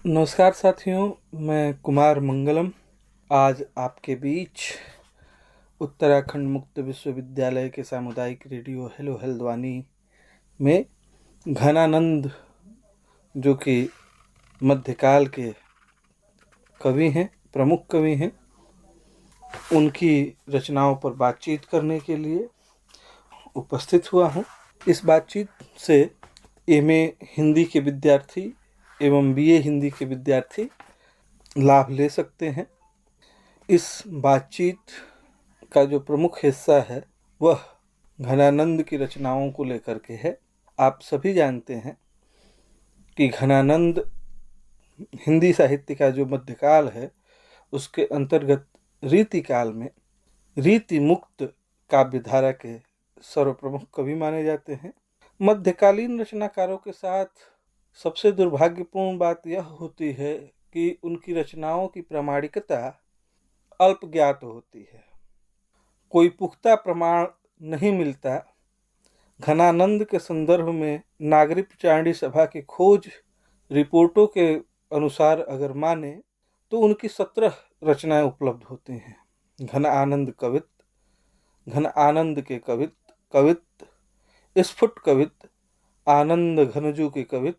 नमस्कार साथियों, मैं कुमार मंगलम आज आपके बीच उत्तराखंड मुक्त विश्वविद्यालय के सामुदायिक रेडियो हेलो हल्द्वानी में घनानंद, जो कि मध्यकाल के कवि हैं, प्रमुख कवि हैं, उनकी रचनाओं पर बातचीत करने के लिए उपस्थित हुआ हूँ। इस बातचीत से एमए हिंदी के विद्यार्थी एवं बीए हिंदी के विद्यार्थी लाभ ले सकते हैं। इस बातचीत का जो प्रमुख हिस्सा है वह घनानंद की रचनाओं को लेकर के है। आप सभी जानते हैं कि घनानंद हिंदी साहित्य का जो मध्यकाल है उसके अंतर्गत रीतिकाल में रीति मुक्त काव्यधारा के सर्वप्रमुख कवि माने जाते हैं। मध्यकालीन रचनाकारों के साथ सबसे दुर्भाग्यपूर्ण बात यह होती है कि उनकी रचनाओं की प्रामाणिकता अल्प ज्ञात होती है, कोई पुख्ता प्रमाण नहीं मिलता। घनानंद के संदर्भ में नागरिक चांडी सभा की खोज रिपोर्टों के अनुसार अगर माने तो उनकी 17 रचनाएं उपलब्ध होती हैं। घन आनंद कवित, घन आनंद के कवित, स्फुट कवित, आनंद घनजू के कवित,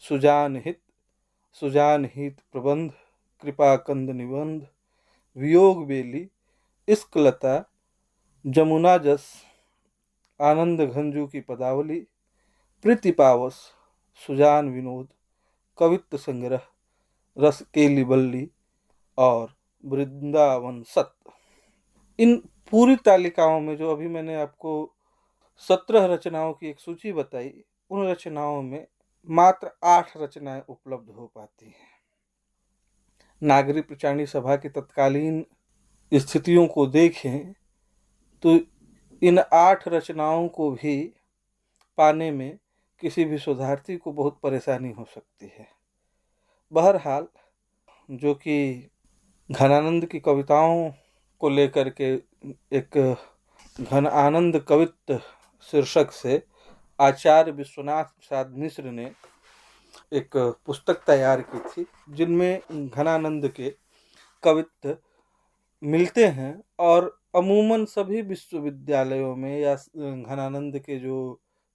सुजान हित प्रबंध, कृपा कंद निबंध, वियोग बेली, इश्क लता, जमुना जस, आनंद घनजू की पदावली, प्रीति पावस, सुजान विनोद, कवित्व संग्रह, रस केली बल्ली और वृंदावन सत। इन पूरी तालिकाओं में जो अभी मैंने आपको 17 रचनाओं की एक सूची बताई, उन रचनाओं में मात्र 8 रचनाएं उपलब्ध हो पाती हैं। नागरिक प्रचारणी सभा की तत्कालीन स्थितियों को देखें तो इन 8 रचनाओं को भी पाने में किसी भी शोधार्थी को बहुत परेशानी हो सकती है। बहरहाल, जो कि घनानंद की कविताओं को लेकर के एक घन आनंद कवित्व शीर्षक से आचार्य विश्वनाथ प्रसाद मिश्र ने एक पुस्तक तैयार की थी, जिनमें घनानंद के कवित्व मिलते हैं और अमूमन सभी विश्वविद्यालयों में या घनानंद के जो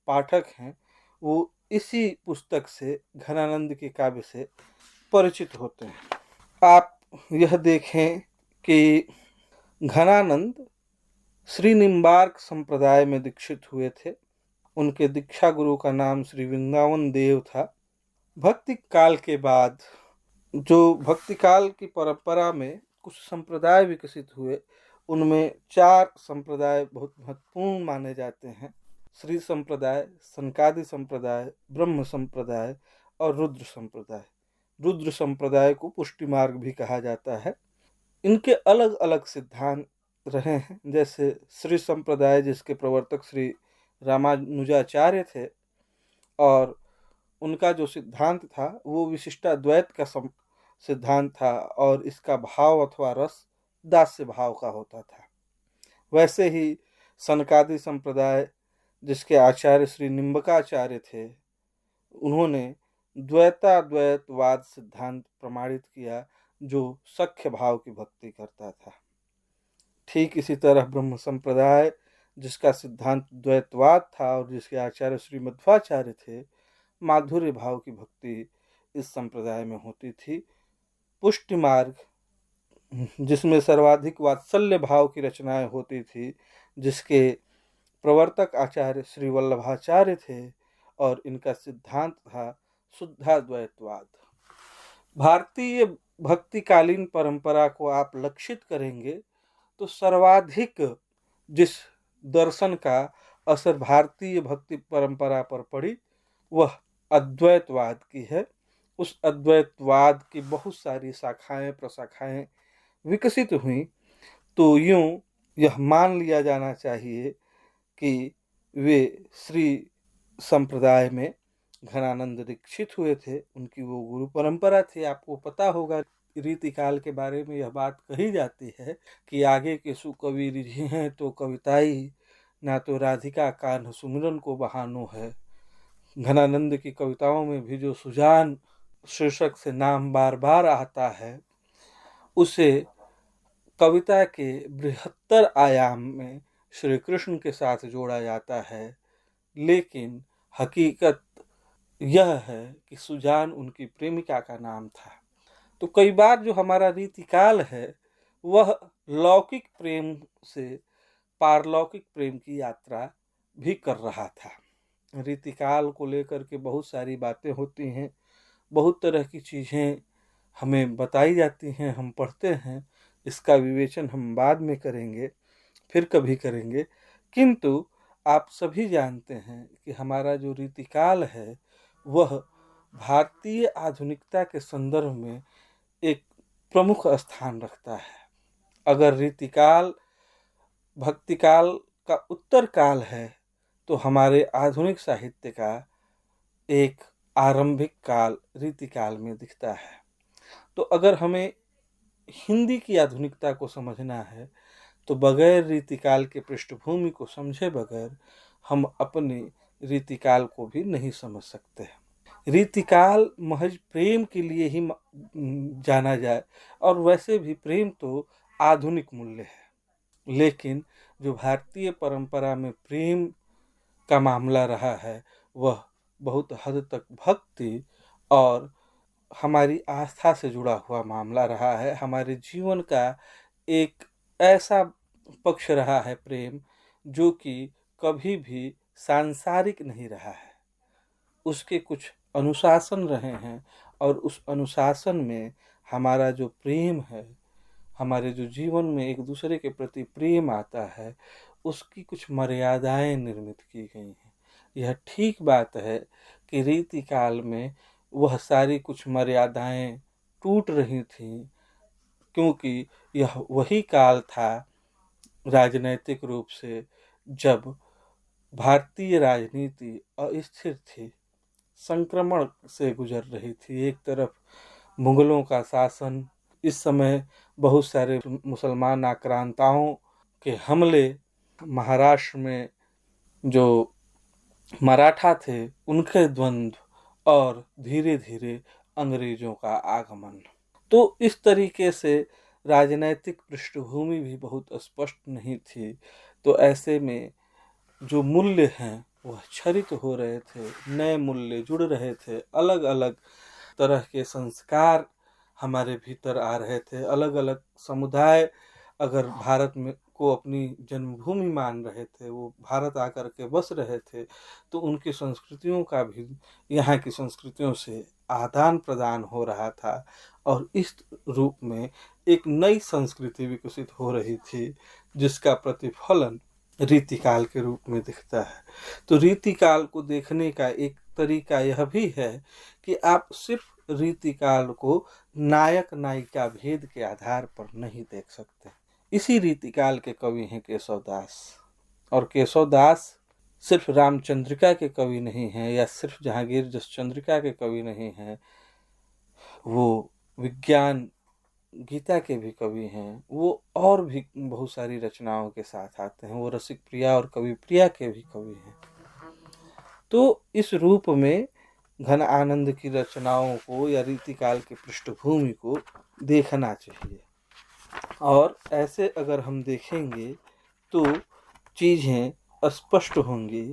पाठक हैं वो इसी पुस्तक से, घनानंद के काव्य से परिचित होते हैं। आप यह देखें कि घनानंद श्री निम्बार्क संप्रदाय में दीक्षित हुए थे। उनके दीक्षा गुरु का नाम श्री वृंदावन देव था। भक्ति काल के बाद जो भक्ति काल की परंपरा में कुछ संप्रदाय विकसित हुए, उनमें 4 संप्रदाय बहुत महत्वपूर्ण माने जाते हैं: श्री संप्रदाय, सनकादि संप्रदाय, ब्रह्म संप्रदाय और रुद्र संप्रदाय। रुद्र संप्रदाय को पुष्टि मार्ग भी कहा जाता है। इनके अलग अलग सिद्धांत रहे हैं, जैसे श्री संप्रदाय जिसके प्रवर्तक श्री रामानुजाचार्य थे, और उनका जो सिद्धांत था वो विशिष्टाद्वैत का सिद्धांत था और इसका भाव अथवा रस दास्य भाव का होता था। वैसे ही सनकादि संप्रदाय जिसके आचार्य श्री निम्बकाचार्य थे, उन्होंने द्वैताद्वैतवाद सिद्धांत प्रमाणित किया जो सख्य भाव की भक्ति करता था। ठीक इसी तरह ब्रह्म संप्रदाय जिसका सिद्धांत द्वैतवाद था और जिसके आचार्य श्री मध्वाचार्य थे, माधुर्य भाव की भक्ति इस संप्रदाय में होती थी। पुष्टि मार्ग जिसमें सर्वाधिक वात्सल्य भाव की रचनाएं होती थी, जिसके प्रवर्तक आचार्य श्री वल्लभाचार्य थे, और इनका सिद्धांत था शुद्धाद्वैतवाद। भारतीय भक्तिकालीन परंपरा को आप लक्षित करेंगे तो सर्वाधिक जिस दर्शन का असर भारतीय भक्ति परंपरा पर पड़ी वह अद्वैतवाद की है। उस अद्वैतवाद की बहुत सारी शाखाएं प्रशाखाएं विकसित हुई, तो यूं यह मान लिया जाना चाहिए कि वे श्री संप्रदाय में घनानंद दीक्षित हुए थे, उनकी वो गुरु परंपरा थी। आपको पता होगा रीतिकाल के बारे में यह बात कही जाती है कि आगे के सुकवि रिझे हैं तो कविताई, ना तो राधिका कान्ह सुमिरन को बहानो है। घनानंद की कविताओं में भी जो सुजान शीर्षक से नाम बार बार आता है, उसे कविता के बृहत्तर आयाम में श्री कृष्ण के साथ जोड़ा जाता है, लेकिन हकीकत यह है कि सुजान उनकी प्रेमिका का नाम था। तो कई बार जो हमारा रीतिकाल है वह लौकिक प्रेम से पारलौकिक प्रेम की यात्रा भी कर रहा था। रीतिकाल को लेकर के बहुत सारी बातें होती हैं, बहुत तरह की चीज़ें हमें बताई जाती हैं, हम पढ़ते हैं। इसका विवेचन हम बाद में करेंगे, फिर कभी करेंगे। किंतु आप सभी जानते हैं कि हमारा जो रीतिकाल है वह भारतीय आधुनिकता के संदर्भ में एक प्रमुख स्थान रखता है। अगर रीतिकाल भक्तिकाल का उत्तर काल है तो हमारे आधुनिक साहित्य का एक आरंभिक काल रीतिकाल में दिखता है। तो अगर हमें हिंदी की आधुनिकता को समझना है तो बगैर रीतिकाल के पृष्ठभूमि को समझे बगैर हम अपने रीतिकाल को भी नहीं समझ सकते। रीतिकाल महज प्रेम के लिए ही जाना जाए, और वैसे भी प्रेम तो आधुनिक मूल्य है, लेकिन जो भारतीय परंपरा में प्रेम का मामला रहा है वह बहुत हद तक भक्ति और हमारी आस्था से जुड़ा हुआ मामला रहा है। हमारे जीवन का एक ऐसा पक्ष रहा है प्रेम जो कि कभी भी सांसारिक नहीं रहा है। उसके कुछ अनुशासन रहे हैं, और उस अनुशासन में हमारा जो प्रेम है, हमारे जो जीवन में एक दूसरे के प्रति प्रेम आता है, उसकी कुछ मर्यादाएं निर्मित की गई हैं। यह ठीक बात है कि रीतिकाल में वह सारी कुछ मर्यादाएं टूट रही थीं, क्योंकि यह वही काल था राजनैतिक रूप से जब भारतीय राजनीति अस्थिर थी, संक्रमण से गुजर रही थी। एक तरफ मुगलों का शासन, इस समय बहुत सारे मुसलमान आक्रांताओं के हमले, महाराष्ट्र में जो मराठा थे उनके द्वंद्व, और धीरे धीरे अंग्रेजों का आगमन। तो इस तरीके से राजनैतिक पृष्ठभूमि भी बहुत स्पष्ट नहीं थी। तो ऐसे में जो मूल्य हैं वह क्षरित हो रहे थे, नए मूल्य जुड़ रहे थे, अलग अलग तरह के संस्कार हमारे भीतर आ रहे थे। अलग अलग समुदाय अगर भारत में को अपनी जन्मभूमि मान रहे थे, वो भारत आकर के बस रहे थे, तो उनकी संस्कृतियों का भी यहाँ की संस्कृतियों से आदान प्रदान हो रहा था, और इस रूप में एक नई संस्कृति विकसित हो रही थी जिसका प्रतिफलन रीतिकाल के रूप में दिखता है। तो रीतिकाल को देखने का एक तरीका यह भी है कि आप सिर्फ रीतिकाल को नायक नायिका भेद के आधार पर नहीं देख सकते। इसी रीतिकाल के कवि हैं केशव दास, और केशव दास सिर्फ रामचंद्रिका के कवि नहीं हैं, या सिर्फ जहांगीर जसचंद्रिका के कवि नहीं हैं, वो विज्ञान गीता के भी कवि हैं, वो और भी बहुत सारी रचनाओं के साथ आते हैं, वो रसिक प्रिया और कवि प्रिया के भी कवि हैं। तो इस रूप में घन आनंद की रचनाओं को या रीतिकाल की पृष्ठभूमि को देखना चाहिए, और ऐसे अगर हम देखेंगे तो चीज़ें स्पष्ट होंगी।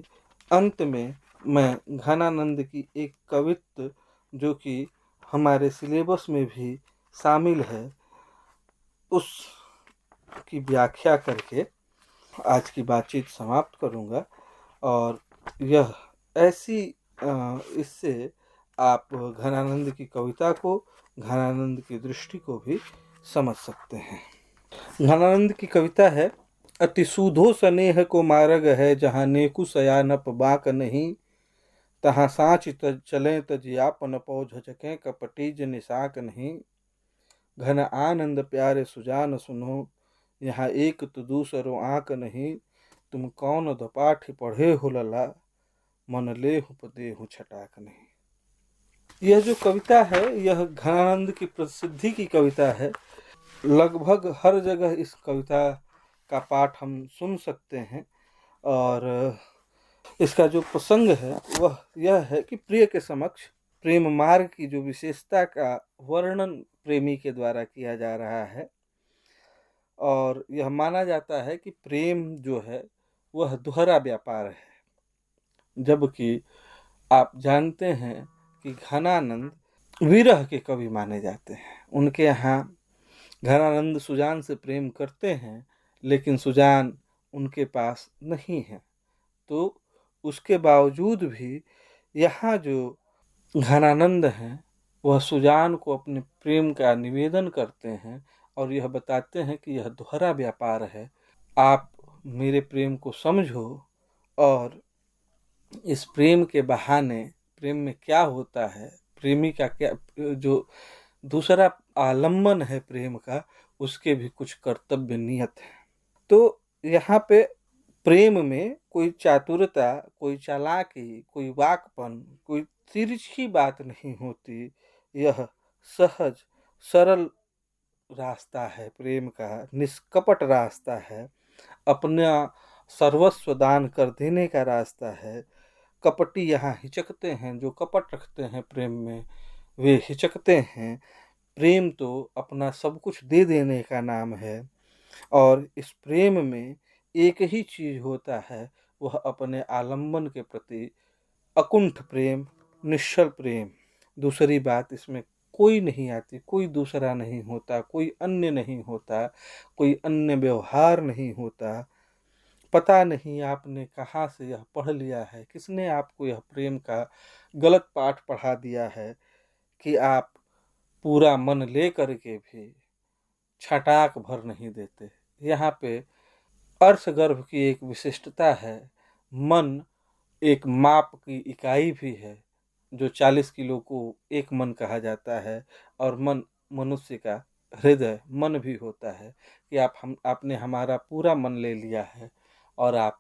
अंत में मैं घनानंद की एक कवित्व जो कि हमारे सिलेबस में भी शामिल है, उसकी व्याख्या करके आज की बातचीत समाप्त करूंगा। और यह ऐसी इससे आप घनानंद की कविता को, घनानंद की दृष्टि को भी समझ सकते हैं। घनानंद की कविता है, अति सूधो स्नेह को मार्ग है, जहाँ नेकु सयानप बाक नहीं, तहाँ साँच चलें तजियापन पौ झचकें, कपटीज निशाक नहीं। घन आनंद प्यारे सुजान सुनो, यहाँ एक तो दूसरो आँक नहीं, तुम कौन दपाठ पढ़े हो लला, मन ले पदे हो छटाक नहीं। यह जो कविता है यह घनानंद की प्रसिद्धि की कविता है। लगभग हर जगह इस कविता का पाठ हम सुन सकते हैं, और इसका जो प्रसंग है वह यह है कि प्रिय के समक्ष प्रेम मार्ग की जो विशेषता का वर्णन प्रेमी के द्वारा किया जा रहा है। और यह माना जाता है कि प्रेम जो है वह दोहरा व्यापार है, जबकि आप जानते हैं कि घनानंद विरह के कवि माने जाते हैं। उनके यहाँ घनानंद सुजान से प्रेम करते हैं, लेकिन सुजान उनके पास नहीं है। तो उसके बावजूद भी यहाँ जो घनानंद हैं वह सुजान को अपने प्रेम का निवेदन करते हैं और यह बताते हैं कि यह दोहरा व्यापार है, आप मेरे प्रेम को समझो। और इस प्रेम के बहाने प्रेम में क्या होता है, प्रेमी का क्या जो दूसरा आलम्बन है प्रेम का, उसके भी कुछ कर्तव्य नियत है। तो यहाँ पे प्रेम में कोई चातुरता, कोई चालाकी, कोई वाकपन, कोई तिरछी बात नहीं होती। यह सहज सरल रास्ता है, प्रेम का निष्कपट रास्ता है, अपना सर्वस्व दान कर देने का रास्ता है। कपटी यहाँ हिचकते हैं, जो कपट रखते हैं प्रेम में वे हिचकते हैं। प्रेम तो अपना सब कुछ दे देने का नाम है। और इस प्रेम में एक ही चीज होता है, वह अपने आलम्बन के प्रति अकुंठ प्रेम, निश्चल प्रेम। दूसरी बात इसमें कोई नहीं आती, कोई दूसरा नहीं होता, कोई अन्य नहीं होता, कोई अन्य व्यवहार नहीं होता। पता नहीं आपने कहाँ से यह पढ़ लिया है, किसने आपको यह प्रेम का गलत पाठ पढ़ा दिया है कि आप पूरा मन ले करके भी छटाक भर नहीं देते। यहाँ पे अर्थ की एक विशिष्टता है। मन एक माप की इकाई भी है, जो 40 किलो को एक मन कहा जाता है। और मन मनुष्य का हृदय मन भी होता है कि आपने हमारा पूरा मन ले लिया है और आप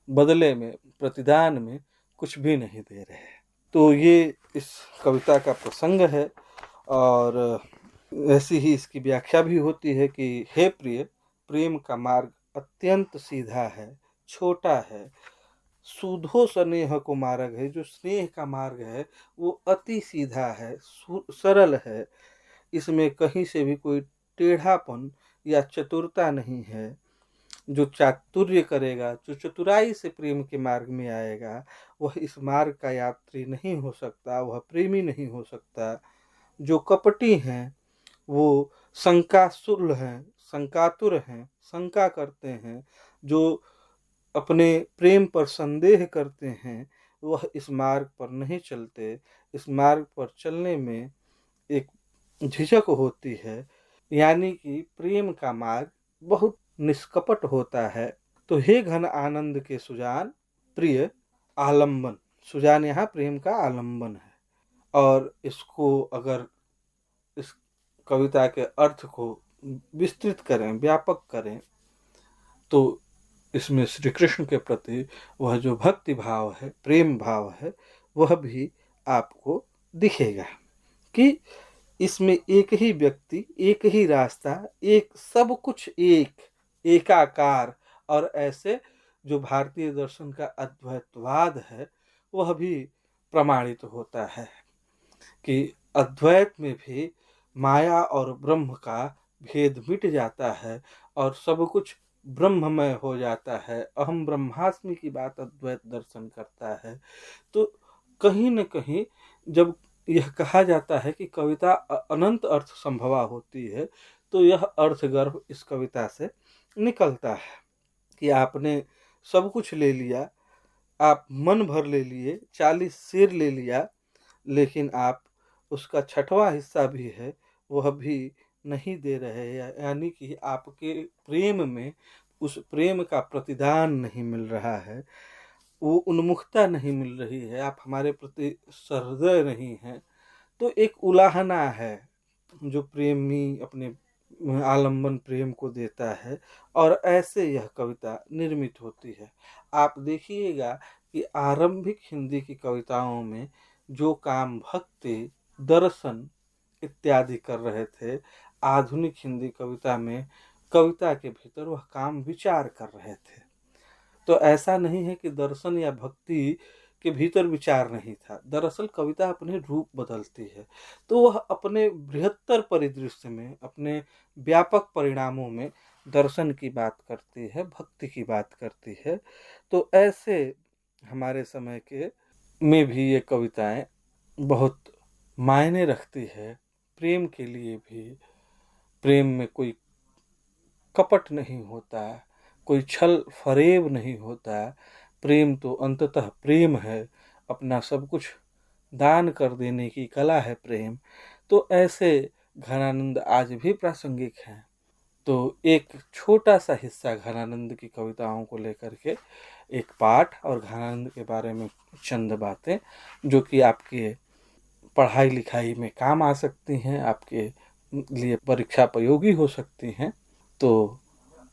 बदले में प्रतिदान में कुछ भी नहीं दे रहे हैं। तो ये इस कविता का प्रसंग है। और ऐसी ही इसकी व्याख्या भी होती है कि हे प्रिय, प्रेम का मार्ग अत्यंत सीधा है, छोटा है, सुधो स्नेह को मार्ग है। जो स्नेह का मार्ग है वो अति सीधा है, सरल है। इसमें कहीं से भी कोई टेढ़ापन या चतुरता नहीं है। जो चातुर्य करेगा, जो चतुराई से प्रेम के मार्ग में आएगा, वह इस मार्ग का यात्री नहीं हो सकता, वह प्रेमी नहीं हो सकता। जो कपटी हैं वो शंकासुर हैं, शंकातुर हैं, शंका करते हैं, जो अपने प्रेम पर संदेह करते हैं, वह इस मार्ग पर नहीं चलते। इस मार्ग पर चलने में एक झिझक होती है। यानी कि प्रेम का मार्ग बहुत निष्कपट होता है। तो हे घन आनंद के सुजान, प्रिय आलम्बन। सुजान यहाँ प्रेम का आलम्बन है। और इसको अगर इस कविता के अर्थ को विस्तृत करें, व्यापक करें, तो इसमें श्री कृष्ण के प्रति वह जो भक्ति भाव है, प्रेम भाव है, वह भी आपको दिखेगा कि इसमें एक ही व्यक्ति, एक ही रास्ता, एक सब कुछ एकाकार। और ऐसे जो भारतीय दर्शन का अद्वैतवाद है वह भी प्रमाणित होता है कि अद्वैत में भी माया और ब्रह्म का भेद मिट जाता है और सब कुछ ब्रह्ममय हो जाता है। अहम ब्रह्मास्मि की बात अद्वैत दर्शन करता है। तो कहीं न कहीं जब यह कहा जाता है कि कविता अनंत अर्थ संभवा होती है, तो यह अर्थगर्भ इस कविता से निकलता है कि आपने सब कुछ ले लिया, आप मन भर ले लिए, 40 शेर ले लिया, लेकिन आप उसका छठवां हिस्सा भी है वह भी नहीं दे रहे। यानी कि आपके प्रेम में उस प्रेम का प्रतिदान नहीं मिल रहा है, वो उन्मुखता नहीं मिल रही है, आप हमारे प्रति सहृदय नहीं हैं। तो एक उलाहना है जो प्रेमी अपने आलम्बन प्रेम को देता है। और ऐसे यह कविता निर्मित होती है। आप देखिएगा कि आरंभिक हिंदी की कविताओं में जो काम भक्ति, दर्शन इत्यादि कर रहे थे, आधुनिक हिंदी कविता में कविता के भीतर वह काम विचार कर रहे थे। तो ऐसा नहीं है कि दर्शन या भक्ति के भीतर विचार नहीं था। दरअसल कविता अपने रूप बदलती है, तो वह अपने बृहत्तर परिदृश्य में, अपने व्यापक परिणामों में दर्शन की बात करती है, भक्ति की बात करती है। तो ऐसे हमारे समय के में भी ये कविताएं बहुत मायने रखती है। प्रेम के लिए भी, प्रेम में कोई कपट नहीं होता, कोई छल फरेब नहीं होता। प्रेम तो अंततः प्रेम है, अपना सब कुछ दान कर देने की कला है प्रेम। तो ऐसे घनानंद आज भी प्रासंगिक हैं। तो एक छोटा सा हिस्सा घनानंद की कविताओं को लेकर के एक पाठ और घनानंद के बारे में चंद बातें जो कि आपके पढ़ाई लिखाई में काम आ सकती हैं, आपके लिए परीक्षा उपयोगी हो सकती हैं। तो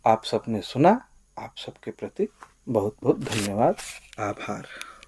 आप सबने सुना, आप सबके प्रति बहुत बहुत धन्यवाद, आभार।